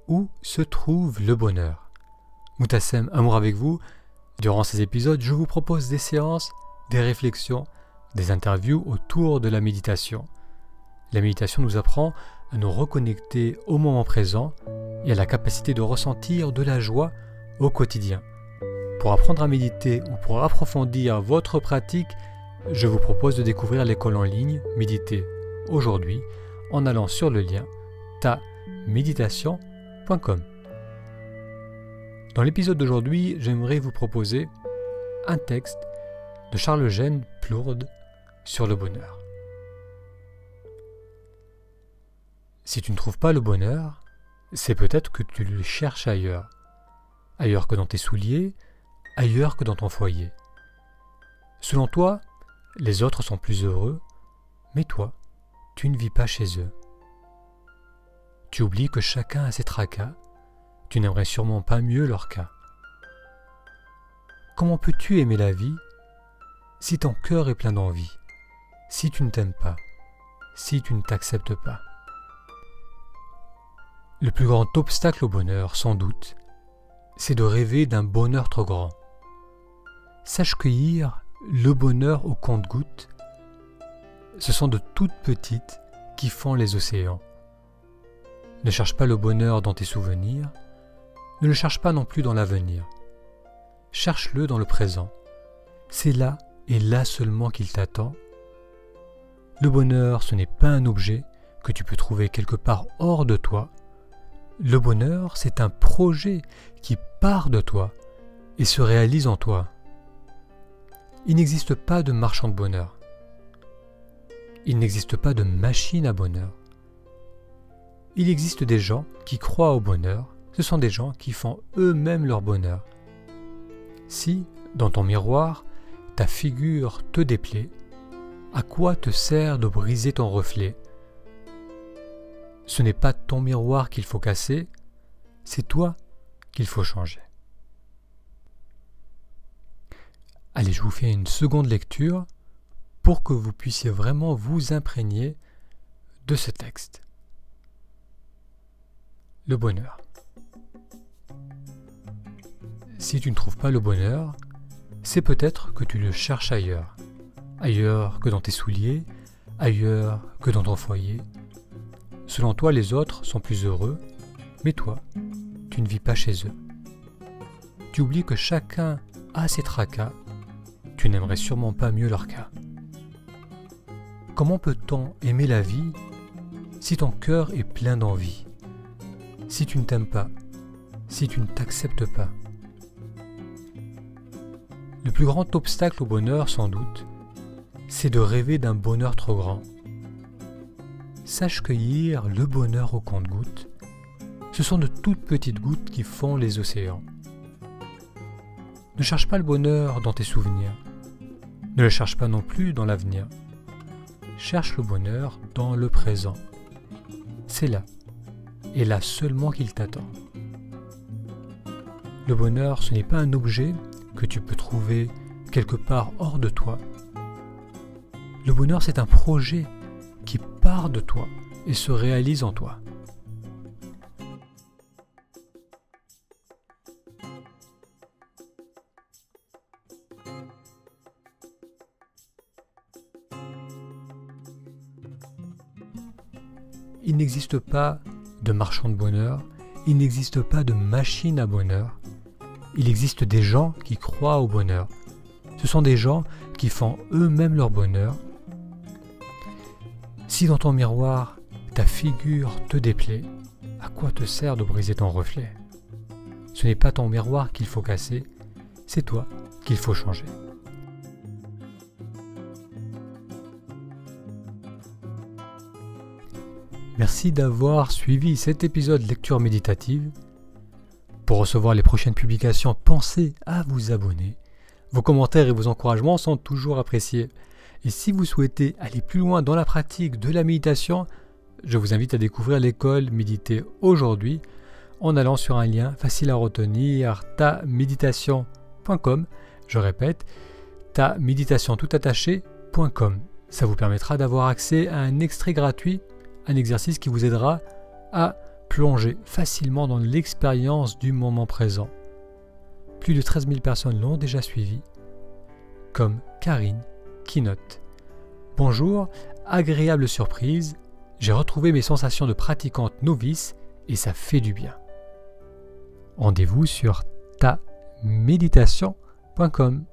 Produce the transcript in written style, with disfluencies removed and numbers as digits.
Où se trouve le bonheur? Moutassem, amour avec vous. Durant ces épisodes, je vous propose des séances, des réflexions, des interviews autour de la méditation. La méditation nous apprend à nous reconnecter au moment présent et à la capacité de ressentir de la joie au quotidien. Pour apprendre à méditer ou pour approfondir votre pratique, je vous propose de découvrir l'école en ligne Méditer aujourd'hui en allant sur le lien taméditation.com. Dans l'épisode d'aujourd'hui, j'aimerais vous proposer un texte de Charles-Eugène Plourde sur le bonheur. Si tu ne trouves pas le bonheur, c'est peut-être que tu le cherches ailleurs. Ailleurs que dans tes souliers, ailleurs que dans ton foyer. Selon toi, les autres sont plus heureux, mais toi, tu ne vis pas chez eux. Tu oublies que chacun a ses tracas, tu n'aimerais sûrement pas mieux leur cas. Comment peux-tu aimer la vie si ton cœur est plein d'envie, si tu ne t'aimes pas, si tu ne t'acceptes pas? Le plus grand obstacle au bonheur, sans doute, c'est de rêver d'un bonheur trop grand. Sache cueillir le bonheur au compte-gouttes. Ce sont de toutes petites qui font les océans. Ne cherche pas le bonheur dans tes souvenirs, ne le cherche pas non plus dans l'avenir. Cherche-le dans le présent. C'est là et là seulement qu'il t'attend. Le bonheur, ce n'est pas un objet que tu peux trouver quelque part hors de toi. Le bonheur, c'est un projet qui part de toi et se réalise en toi. Il n'existe pas de marchand de bonheur. Il n'existe pas de machine à bonheur. Il existe des gens qui croient au bonheur. Ce sont des gens qui font eux-mêmes leur bonheur. Si, dans ton miroir, ta figure te déplaît, à quoi te sert de briser ton reflet? Ce n'est pas ton miroir qu'il faut casser, c'est toi qu'il faut changer. Allez, je vous fais une seconde lecture pour que vous puissiez vraiment vous imprégner de ce texte. Le bonheur. Si tu ne trouves pas le bonheur, c'est peut-être que tu le cherches ailleurs. Ailleurs que dans tes souliers, ailleurs que dans ton foyer. Selon toi, les autres sont plus heureux, mais toi, tu ne vis pas chez eux. Tu oublies que chacun a ses tracas, tu n'aimerais sûrement pas mieux leur cas. Comment peut-on aimer la vie si ton cœur est plein d'envie, si tu ne t'aimes pas, si tu ne t'acceptes pas? Le plus grand obstacle au bonheur, sans doute, c'est de rêver d'un bonheur trop grand. Sache cueillir le bonheur au compte-gouttes. Ce sont de toutes petites gouttes qui font les océans. Ne cherche pas le bonheur dans tes souvenirs. Ne le cherche pas non plus dans l'avenir. Cherche le bonheur dans le présent. C'est là, et là seulement qu'il t'attend. Le bonheur, ce n'est pas un objet que tu peux trouver quelque part hors de toi. Le bonheur, c'est un projet qui part de toi et se réalise en toi. Il n'existe pas de marchand de bonheur, il n'existe pas de machine à bonheur. Il existe des gens qui croient au bonheur. Ce sont des gens qui font eux-mêmes leur bonheur. Si dans ton miroir, ta figure te déplaît, à quoi te sert de briser ton reflet? Ce n'est pas ton miroir qu'il faut casser, c'est toi qu'il faut changer. Merci d'avoir suivi cet épisode lecture méditative. Pour recevoir les prochaines publications, pensez à vous abonner. Vos commentaires et vos encouragements sont toujours appréciés. Et si vous souhaitez aller plus loin dans la pratique de la méditation, je vous invite à découvrir l'école Méditer aujourd'hui en allant sur un lien facile à retenir, taméditation.com. Je répète, taméditation.com. Ça vous permettra d'avoir accès à un extrait gratuit, un exercice qui vous aidera à plonger facilement dans l'expérience du moment présent. Plus de 13 000 personnes l'ont déjà suivi, comme Karine qui note « Bonjour, agréable surprise, j'ai retrouvé mes sensations de pratiquante novice et ça fait du bien. » Rendez-vous sur taméditation.com.